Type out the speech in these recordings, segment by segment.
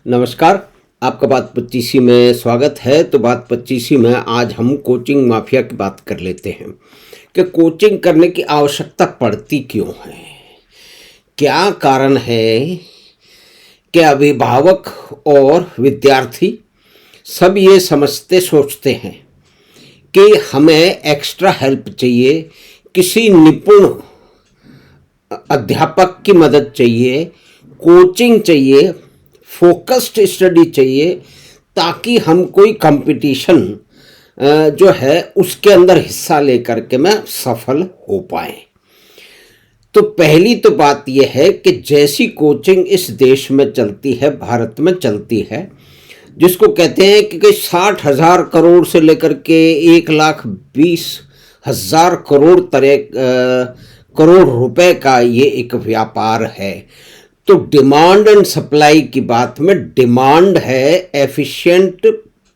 नमस्कार। आपका बात 25 में स्वागत है। तो बात 25 में आज हम कोचिंग माफिया की बात कर लेते हैं कि कोचिंग करने की आवश्यकता पड़ती क्यों है। क्या कारण है कि अभिभावक और विद्यार्थी सब ये समझते सोचते हैं कि हमें एक्स्ट्रा हेल्प चाहिए, किसी निपुण अध्यापक की मदद चाहिए, कोचिंग चाहिए, फोकस्ड स्टडी चाहिए, ताकि हम कोई कंपटीशन जो है उसके अंदर हिस्सा लेकर के मैं सफल हो पाए। तो पहली तो बात यह है कि जैसी कोचिंग इस देश में चलती है, भारत में चलती है, जिसको कहते हैं कि 60,000 करोड़ से लेकर के 1,20,000 करोड़ करोड़ रुपए का ये एक व्यापार है। तो डिमांड एंड सप्लाई की बात में डिमांड है एफिशिएंट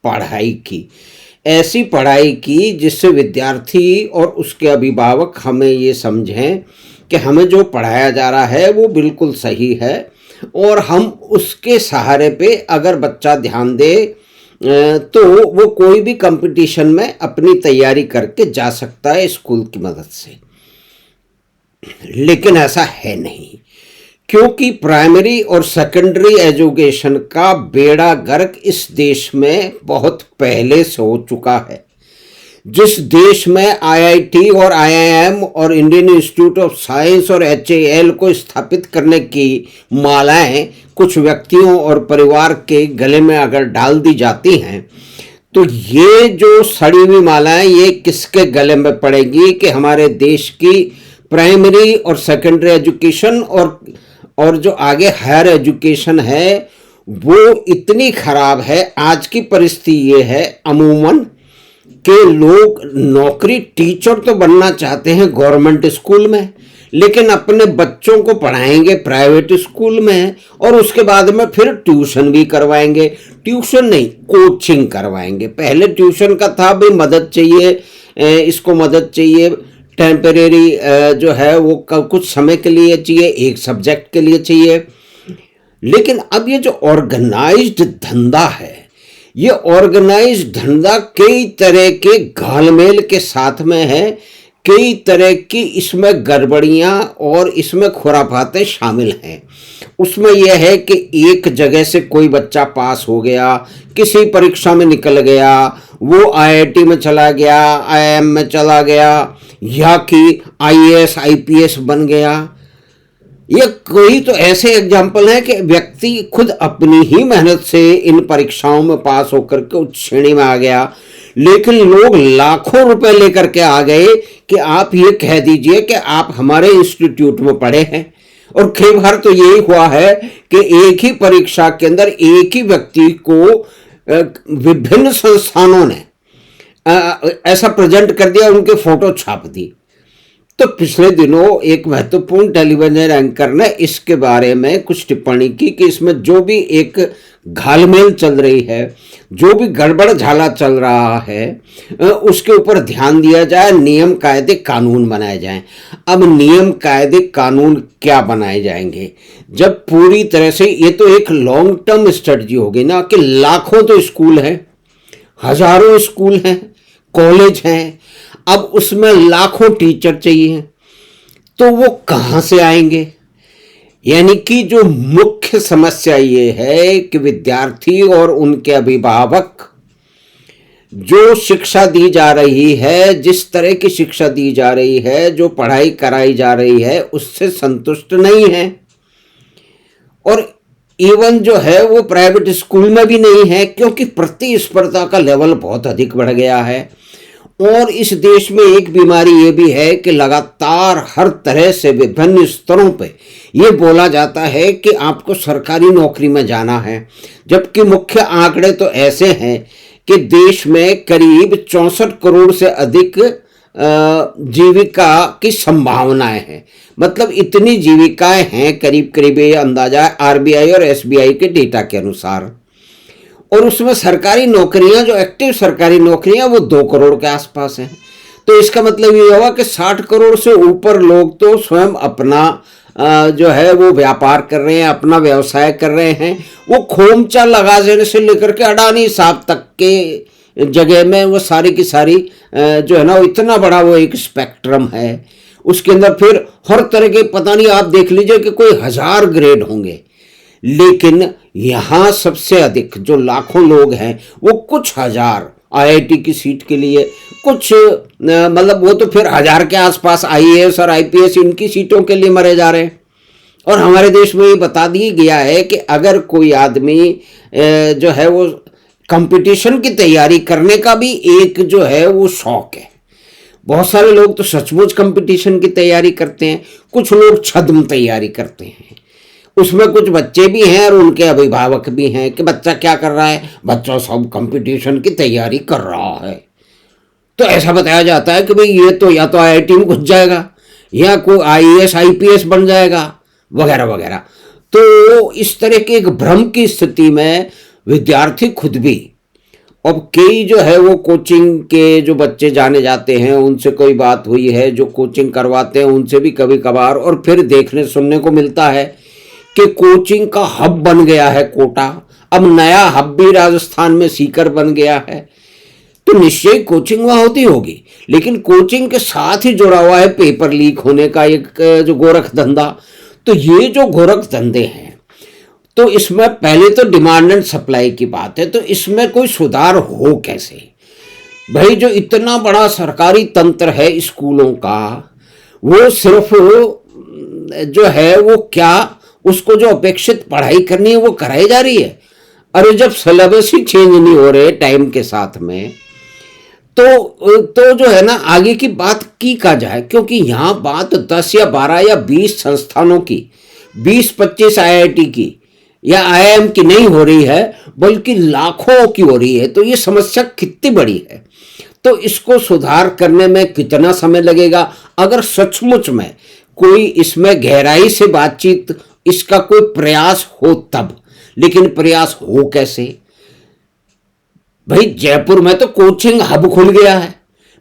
पढ़ाई की, ऐसी पढ़ाई की जिससे विद्यार्थी और उसके अभिभावक हमें ये समझें कि हमें जो पढ़ाया जा रहा है वो बिल्कुल सही है और हम उसके सहारे पे अगर बच्चा ध्यान दे तो वो कोई भी कंपटीशन में अपनी तैयारी करके जा सकता है स्कूल की मदद से। लेकिन ऐसा है नहीं, क्योंकि प्राइमरी और सेकेंडरी एजुकेशन का बेड़ा गर्क इस देश में बहुत पहले से हो चुका है। जिस देश में आईआईटी और आईआईएम और इंडियन इंस्टीट्यूट ऑफ साइंस और एचएएल को स्थापित करने की मालाएं कुछ व्यक्तियों और परिवार के गले में अगर डाल दी जाती हैं, तो ये जो सड़ी हुई मालाएं ये किसके गले में पड़ेगी कि हमारे देश की प्राइमरी और सेकेंडरी एजुकेशन और जो आगे हायर एजुकेशन है वो इतनी खराब है। आज की परिस्थिति ये है अमूमन के लोग नौकरी टीचर तो बनना चाहते हैं गवर्नमेंट स्कूल में, लेकिन अपने बच्चों को पढ़ाएंगे प्राइवेट स्कूल में और उसके बाद में फिर ट्यूशन भी करवाएंगे। ट्यूशन नहीं, कोचिंग करवाएंगे। पहले ट्यूशन का था भाई मदद चाहिए, इसको मदद चाहिए, टेम्परेरी जो है वो कुछ समय के लिए चाहिए, एक सब्जेक्ट के लिए चाहिए। लेकिन अब ये जो ऑर्गेनाइज्ड धंधा है, ये ऑर्गेनाइज्ड धंधा कई तरह के घालमेल के साथ में है, कई तरह की इसमें गड़बड़ियां और इसमें खुराफातें शामिल हैं। उसमें यह है कि एक जगह से कोई बच्चा पास हो गया, किसी परीक्षा में निकल गया, वो आईआईटी में चला गया, आईआईएम में चला गया, या कि आईएएस आईपीएस बन गया। ये कोई तो ऐसे एग्जाम्पल हैं कि व्यक्ति खुद अपनी ही मेहनत से इन परीक्षाओं में पास होकर के उच्च श्रेणी में आ गया, लेकिन लोग लाखों रुपए लेकर के आ गए कि आप ये कह दीजिए कि आप हमारे इंस्टीट्यूट में पढ़े हैं। और कई बार तो यही हुआ है कि एक ही परीक्षा के अंदर एक ही व्यक्ति को विभिन्न संस्थानों ने ऐसा प्रेजेंट कर दिया, उनके फोटो छाप दी। तो पिछले दिनों एक महत्वपूर्ण टेलीविजन एंकर ने इसके बारे में कुछ टिप्पणी की कि इसमें जो भी एक घालमेल चल रही है, जो भी गड़बड़ झाला चल रहा है, उसके ऊपर ध्यान दिया जाए, नियम कायदे कानून बनाए जाएं। अब नियम कायदे कानून क्या बनाए जाएंगे जब पूरी तरह से ये तो एक लॉन्ग टर्म स्ट्रेटजी होगी ना कि लाखों तो स्कूल हैं, हजारों स्कूल हैं, कॉलेज हैं, अब उसमें लाखों टीचर चाहिए, तो वो कहाँ से आएंगे। यानी कि जो मुख्य समस्या ये है कि विद्यार्थी और उनके अभिभावक जो शिक्षा दी जा रही है, जिस तरह की शिक्षा दी जा रही है, जो पढ़ाई कराई जा रही है, उससे संतुष्ट नहीं है। और इवन जो है वो प्राइवेट स्कूल में भी नहीं है, क्योंकि प्रतिस्पर्धा का लेवल बहुत अधिक बढ़ गया है। और इस देश में एक बीमारी ये भी है कि लगातार हर तरह से विभिन्न स्तरों पे ये बोला जाता है कि आपको सरकारी नौकरी में जाना है, जबकि मुख्य आंकड़े तो ऐसे हैं कि देश में करीब 64 करोड़ से अधिक जीविका की संभावनाएं हैं। मतलब इतनी जीविकाएं हैं करीब करीब, ये अंदाजा है आरबीआई और एसबीआई के डेटा के अनुसार। और उसमें सरकारी नौकरियां, जो एक्टिव सरकारी नौकरियां, वो 2 करोड़ के आसपास हैं। तो इसका मतलब ये हुआ कि 60 करोड़ से ऊपर लोग तो स्वयं अपना जो है वो व्यापार कर रहे हैं, अपना व्यवसाय कर रहे हैं। वो खोमचा लगा देने से लेकर के अडानी साहब तक के जगह में वो सारी की सारी जो है ना, वो इतना बड़ा वो एक स्पेक्ट्रम है। उसके अंदर फिर हर तरह के, पता नहीं, आप देख लीजिए कि कोई 1000 ग्रेड होंगे, लेकिन यहाँ सबसे अधिक जो लाखों लोग हैं वो कुछ हजार आईआईटी की सीट के लिए, कुछ मतलब वो तो फिर 1000 के आसपास आईएएस और आईपीएस इनकी सीटों के लिए मरे जा रहे हैं। और हमारे देश में ये बता दिया गया है कि अगर कोई आदमी जो है वो कंपटीशन की तैयारी करने का भी एक जो है वो शौक है। बहुत सारे लोग तो सचमुच कंपटीशन की तैयारी करते हैं, कुछ लोग छद्म तैयारी करते हैं। उसमें कुछ बच्चे भी हैं और उनके अभिभावक भी हैं कि बच्चा क्या कर रहा है, बच्चा सब कंपटीशन की तैयारी कर रहा है। तो ऐसा बताया जाता है कि भाई ये तो या तो आईआईटी में घुस जाएगा या कोई आईएएस आईपीएस बन जाएगा वगैरह वगैरह। तो इस तरह के एक भ्रम की स्थिति में विद्यार्थी खुद भी, अब कई जो है वो कोचिंग के जो बच्चे जाने जाते हैं, उनसे कोई बात हुई है, जो कोचिंग करवाते हैं उनसे भी कभी कभार, और फिर देखने सुनने को मिलता है कि कोचिंग का हब बन गया है कोटा। अब नया हब भी राजस्थान में सीकर बन गया है। तो निश्चय कोचिंग वहाँ होती होगी, लेकिन कोचिंग के साथ ही जुड़ा हुआ है पेपर लीक होने का एक जो गोरख धंधा। तो ये जो गोरख धंधे हैं, तो इसमें पहले तो डिमांड एंड सप्लाई की बात है, तो इसमें कोई सुधार हो कैसे? भाई जो इतना बड़ा सरकारी तंत्र है स्कूलों का, वो सिर्फ जो है वो क्या, उसको जो अपेक्षित पढ़ाई करनी है वो कराई जा रही है। अरे जब सिलेबस ही चेंज नहीं हो रहे टाइम के साथ में, तो जो है ना आगे की बात की का जाए, क्योंकि यहाँ बात 10 या 12 या 20 संस्थानों की, 20-25 आईआईटी की या आईआईएम की नहीं हो रही है, बल्कि लाखों की हो रही है। तो ये समस्या कितनी बड़ी है, तो इसको सुधार करने में कितना समय लगेगा? अगर सचमुच में कोई इसमें गहराई से बातचीत, इसका कोई प्रयास हो तब, लेकिन प्रयास हो कैसे? भाई जयपुर में तो कोचिंग हब खुल गया है।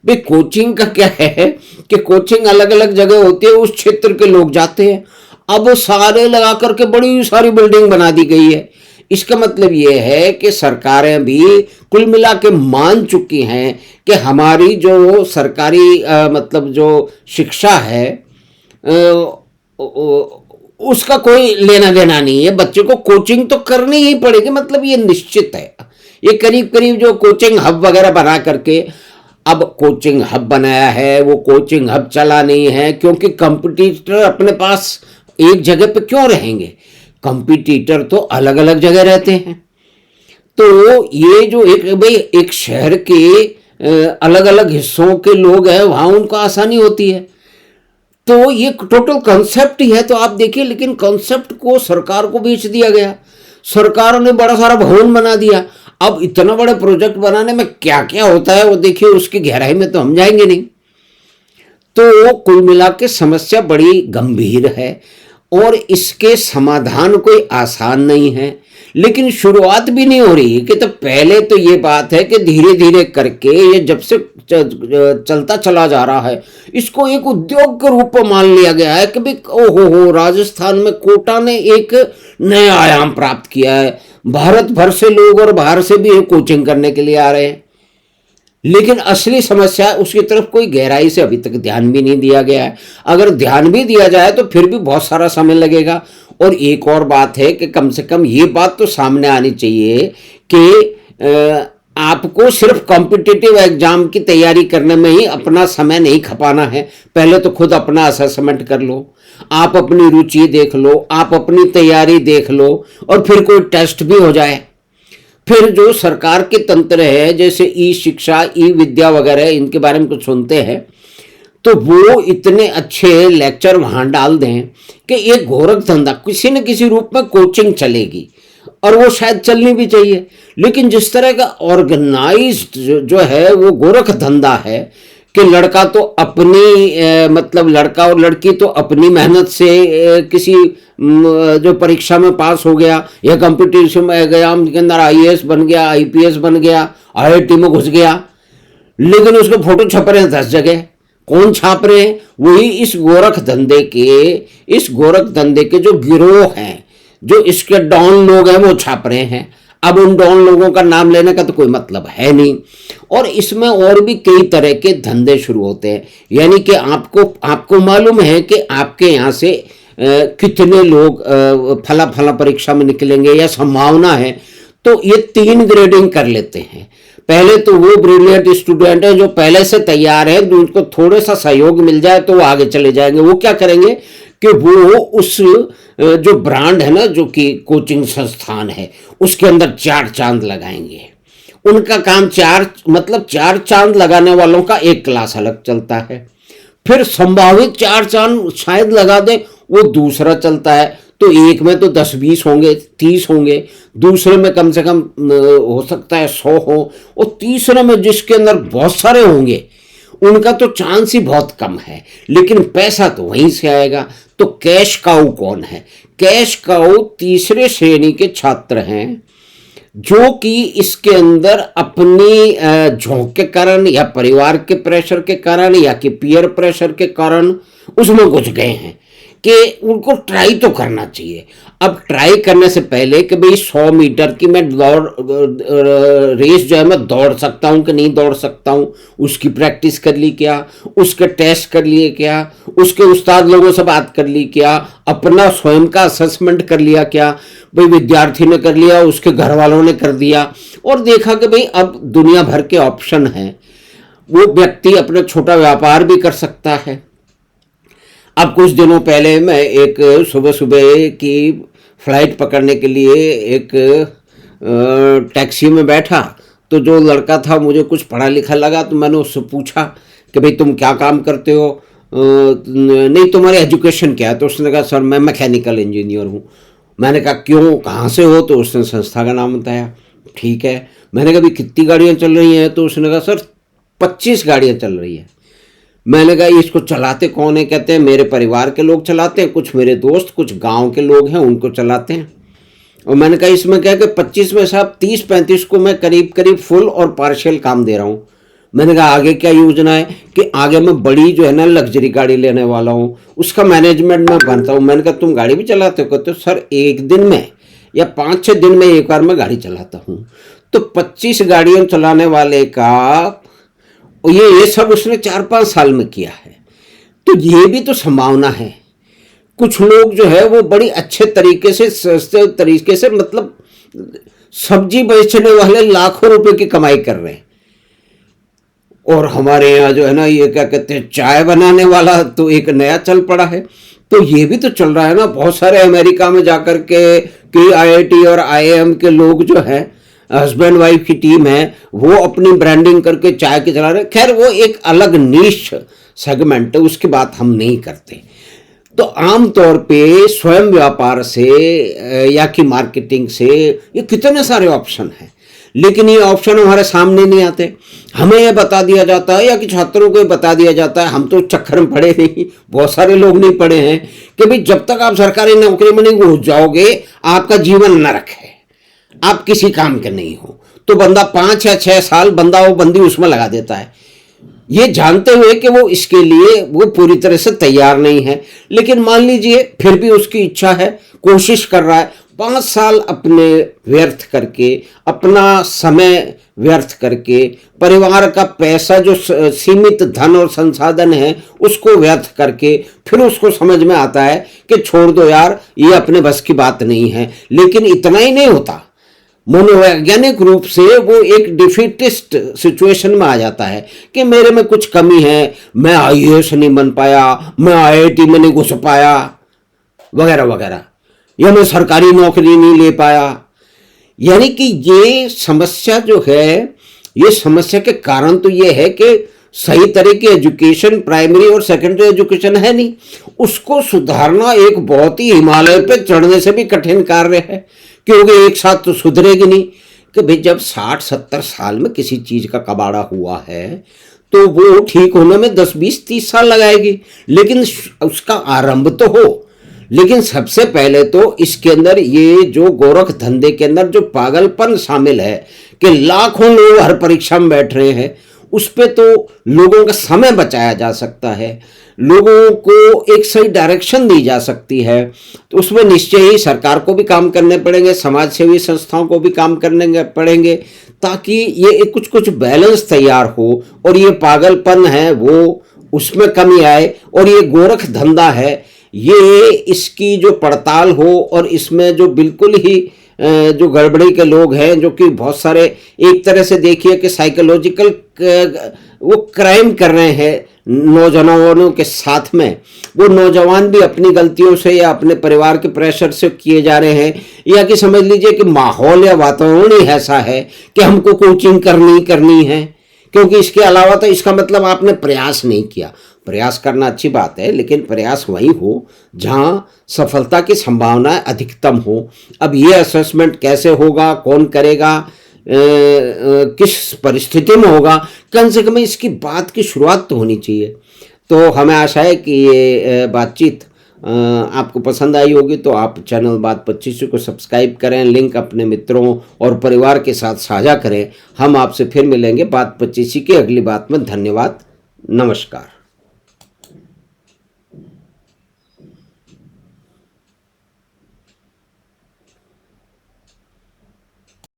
भाई कोचिंग का क्या है कि कोचिंग अलग अलग जगह होती है, उस क्षेत्र के लोग जाते हैं। अब सारे लगा करके बड़ी सारी बिल्डिंग बना दी गई है। इसका मतलब ये है कि सरकारें भी कुल मिला के मान चुकी हैं कि हमारी जो सरकारी मतलब जो शिक्षा है उसका कोई लेना देना नहीं है। बच्चे को कोचिंग तो करनी ही पड़ेगी, मतलब ये निश्चित है। ये करीब करीब जो कोचिंग हब वगैरह बना करके, अब कोचिंग हब बनाया है, वो कोचिंग हब चला नहीं है, क्योंकि कंपटीटर अपने पास एक जगह पे क्यों रहेंगे? कंपटीटर तो अलग अलग जगह रहते हैं। तो ये जो एक शहर के अलग अलग हिस्सों के लोग हैं, वहाँ उनको आसानी होती है। तो ये टोटल कॉन्सेप्ट ही है। तो आप देखिए, लेकिन कॉन्सेप्ट को सरकार को बेच दिया गया। सरकार ने बड़ा सारा भवन बना दिया। अब इतना बड़ा प्रोजेक्ट बनाने में क्या क्या होता है वो देखिए, उसकी गहराई में तो हम जाएंगे नहीं। तो कुल मिला के समस्या बड़ी गंभीर है और इसके समाधान कोई आसान नहीं है, लेकिन शुरुआत भी नहीं हो रही कि तो पहले तो ये बात है कि धीरे धीरे करके ये जब से चलता चला जा रहा है, इसको एक उद्योग के रूप में मान लिया गया है कि भाई ओहो राजस्थान में कोटा ने एक नया आयाम प्राप्त किया है। भारत भर से लोग और बाहर से भी कोचिंग करने के लिए आ रहे हैं, लेकिन असली समस्या उसकी तरफ कोई गहराई से अभी तक ध्यान भी नहीं दिया गया है। अगर ध्यान भी दिया जाए तो फिर भी बहुत सारा समय लगेगा। और एक और बात है कि कम से कम ये बात तो सामने आनी चाहिए कि आपको सिर्फ कॉम्पिटिटिव एग्जाम की तैयारी करने में ही अपना समय नहीं खपाना है। पहले तो खुद अपना असेसमेंट कर लो, आप अपनी रुचि देख लो, आप अपनी तैयारी देख लो, और फिर कोई टेस्ट भी हो जाए। फिर जो सरकार के तंत्र है, जैसे ई शिक्षा, ई विद्या वगैरह, इनके बारे में कुछ सुनते हैं, तो वो इतने अच्छे लेक्चर वहाँ डाल दें कि एक गोरख धंधा किसी न किसी रूप में कोचिंग चलेगी, और वो शायद चलनी भी चाहिए। लेकिन जिस तरह का ऑर्गेनाइज्ड जो है वो गोरख धंधा है कि लड़का तो अपनी मतलब लड़का और लड़की तो अपनी मेहनत से किसी जो परीक्षा में पास हो गया या कंपटीशन में एग्जाम के अंदर आईएएस बन गया, आईपीएस बन गया, आईआईटी में घुस गया, लेकिन उसके फोटो छप रहे हैं 10 जगह। कौन छाप रहे हैं? वही इस गोरख धंधे के जो गिरोह हैं, जो इसके डॉन लोग हैं, वो छाप रहे हैं। अब उन डॉन लोगों का नाम लेने का तो कोई मतलब है नहीं। और इसमें और भी कई तरह के धंधे शुरू होते हैं। यानी कि आपको मालूम है कि आपके यहाँ से कितने लोग फला फला परीक्षा में निकलेंगे या संभावना है, तो ये 3 ग्रेडिंग कर लेते हैं। पहले तो वो ब्रिलियंट स्टूडेंट है जो पहले से तैयार है, उनको थोड़ा सा सहयोग मिल जाए तो वो आगे चले जाएंगे। वो क्या करेंगे कि वो उस जो ब्रांड है ना, जो कि कोचिंग संस्थान है, उसके अंदर 4 चांद लगाएंगे। उनका काम 4 चांद लगाने वालों का एक क्लास अलग चलता है। फिर संभावित 4 चांद शायद लगा दे, वो दूसरा चलता है। तो एक में तो 10-20 होंगे, 30 होंगे, दूसरे में कम से कम हो सकता है 100 हो, और तीसरे में जिसके अंदर बहुत सारे होंगे उनका तो चांस ही बहुत कम है, लेकिन पैसा तो वहीं से आएगा। तो कैश काऊ कौन है? कैश काऊ तीसरे श्रेणी के छात्र हैं जो कि इसके अंदर अपनी झोंक के कारण या परिवार के प्रेशर के कारण या कि पीयर प्रेशर के कारण उसमें घुस गए हैं कि उनको ट्राई तो करना चाहिए। अब ट्राई करने से पहले कि भाई 100 मीटर की मैं रेस जो है मैं दौड़ सकता हूँ कि नहीं दौड़ सकता हूँ, उसकी प्रैक्टिस कर ली क्या, उसके टेस्ट कर लिए क्या, उसके उस्ताद लोगों से बात कर ली क्या, अपना स्वयं का असेसमेंट कर लिया क्या। भाई विद्यार्थी ने कर लिया, उसके घर वालों ने कर दिया, और देखा कि भाई अब दुनिया भर के ऑप्शन हैं। वो व्यक्ति अपना छोटा व्यापार भी कर सकता है। अब कुछ दिनों पहले मैं एक सुबह सुबह की फ्लाइट पकड़ने के लिए एक टैक्सी में बैठा, तो जो लड़का था मुझे कुछ पढ़ा लिखा लगा, तो मैंने उससे पूछा कि भाई तुम क्या काम करते हो, नहीं तुम्हारी एजुकेशन क्या है? तो उसने कहा सर मैं मैकेनिकल इंजीनियर हूँ। मैंने कहा क्यों, कहाँ से हो? तो उसने संस्था का नाम बताया। ठीक है। मैंने कहा भाई कितनी गाड़ियाँ चल रही हैं? तो उसने कहा सर 25 गाड़ियाँ चल रही हैं। मैंने कहा इसको चलाते कौन है? कहते हैं मेरे परिवार के लोग चलाते हैं, कुछ मेरे दोस्त, कुछ गांव के लोग हैं उनको चलाते हैं। और मैंने कहा इसमें क्या कि 25 में साहब 30-35 को मैं करीब करीब फुल और पार्शियल काम दे रहा हूँ। मैंने कहा आगे क्या योजना है? कि आगे मैं बड़ी जो है ना लग्जरी गाड़ी लेने वाला हूँ, उसका मैनेजमेंट मैं बनता हूँ। मैंने कहा तुम गाड़ी भी चलाते हो? कहते हो सर एक दिन में या 5-6 दिन में एक बार मैं गाड़ी चलाता हूँ। तो 25 गाड़ियाँ चलाने वाले का ये सब उसने 4-5 साल में किया है। तो ये भी तो संभावना है। कुछ लोग जो है वो बड़ी अच्छे तरीके से, सस्ते तरीके से, मतलब सब्जी बेचने वाले लाखों रुपए की कमाई कर रहे हैं। और हमारे यहाँ जो है ना ये क्या कहते हैं, चाय बनाने वाला तो एक नया चल पड़ा है। तो ये भी तो चल रहा है ना। बहुत सारे अमेरिका में जाकर के IIT और IIM के लोग जो हैं, हस्बैंड वाइफ की टीम है, वो अपनी ब्रांडिंग करके चाय के चला रहे। खैर वो एक अलग नीश सेगमेंट है, उसकी बात हम नहीं करते। तो आमतौर पे स्वयं व्यापार से या कि मार्केटिंग से ये कितने सारे ऑप्शन हैं, लेकिन ये ऑप्शन हमारे सामने नहीं आते। हमें ये बता दिया जाता है या कि छात्रों को बता दिया जाता है, हम तो चक्कर में पड़े नहीं, बहुत सारे लोग नहीं पड़े हैं, कि भाई जब तक आप सरकारी नौकरी में नहीं घुस जाओगे आपका जीवन नरक है, आप किसी काम के नहीं हो। तो बंदा 5 या 6 साल बंदा वो बंदी उसमें लगा देता है, ये जानते हुए कि वो इसके लिए वो पूरी तरह से तैयार नहीं है। लेकिन मान लीजिए फिर भी उसकी इच्छा है, कोशिश कर रहा है, 5 साल अपने व्यर्थ करके, अपना समय व्यर्थ करके, परिवार का पैसा जो सीमित धन और संसाधन है उसको व्यर्थ करके, फिर उसको समझ में आता है कि छोड़ दो यार, ये अपने बस की बात नहीं है। लेकिन इतना ही नहीं होता, मनोवैज्ञानिक रूप से वो एक डिफीटिस्ट सिचुएशन में आ जाता है कि मेरे में कुछ कमी है, मैं IAS नहीं बन पाया, मैं IIT में नहीं घुस पाया, वगैरह वगैरह, या मैं सरकारी नौकरी नहीं ले पाया। यानी कि ये समस्या जो है, ये समस्या के कारण तो ये है कि सही तरह की एजुकेशन, प्राइमरी और सेकेंडरी एजुकेशन है नहीं। उसको सुधारना एक बहुत ही हिमालय पे चढ़ने से भी कठिन कार्य है, क्योंकि एक साथ तो सुधरेगी नहीं। कि भाई जब 60-70 साल में किसी चीज का कबाड़ा हुआ है तो वो ठीक होने में 10-20-30 साल लगाएगी, लेकिन उसका आरंभ तो हो। लेकिन सबसे पहले तो इसके अंदर ये जो गोरख धंधे के अंदर जो पागलपन शामिल है कि लाखों लोग हर परीक्षा में बैठ रहे हैं, उस पे तो लोगों का समय बचाया जा सकता है, लोगों को एक सही डायरेक्शन दी जा सकती है। तो उसमें निश्चय ही सरकार को भी काम करने पड़ेंगे, समाज सेवी संस्थाओं को भी काम करने पड़ेंगे, ताकि ये कुछ कुछ बैलेंस तैयार हो और ये पागलपन है वो उसमें कमी आए, और ये गोरख धंधा है ये इसकी जो पड़ताल हो, और इसमें जो बिल्कुल ही जो गड़बड़ी के लोग हैं, जो कि बहुत सारे एक तरह से देखिए कि साइकोलॉजिकल वो क्राइम कर रहे हैं नौजवानों के साथ में, वो नौजवान भी अपनी गलतियों से या अपने परिवार के प्रेशर से किए जा रहे हैं, या कि समझ लीजिए कि माहौल या वातावरण ही ऐसा है कि हमको कोचिंग करनी है, क्योंकि इसके अलावा तो इसका मतलब आपने प्रयास नहीं किया। प्रयास करना अच्छी बात है, लेकिन प्रयास वहीं हो जहां सफलता की संभावनाएं अधिकतम हो। अब ये असेसमेंट कैसे होगा, कौन करेगा, किस परिस्थिति में होगा, कम से कम इसकी बात की शुरुआत तो होनी चाहिए। तो हमें आशा है कि ये बातचीत आपको पसंद आई होगी। तो आप चैनल बात 25 को सब्सक्राइब करें, लिंक अपने मित्रों और परिवार के साथ साझा करें। हम आपसे फिर मिलेंगे बात 25 की अगली बात में। धन्यवाद, नमस्कार।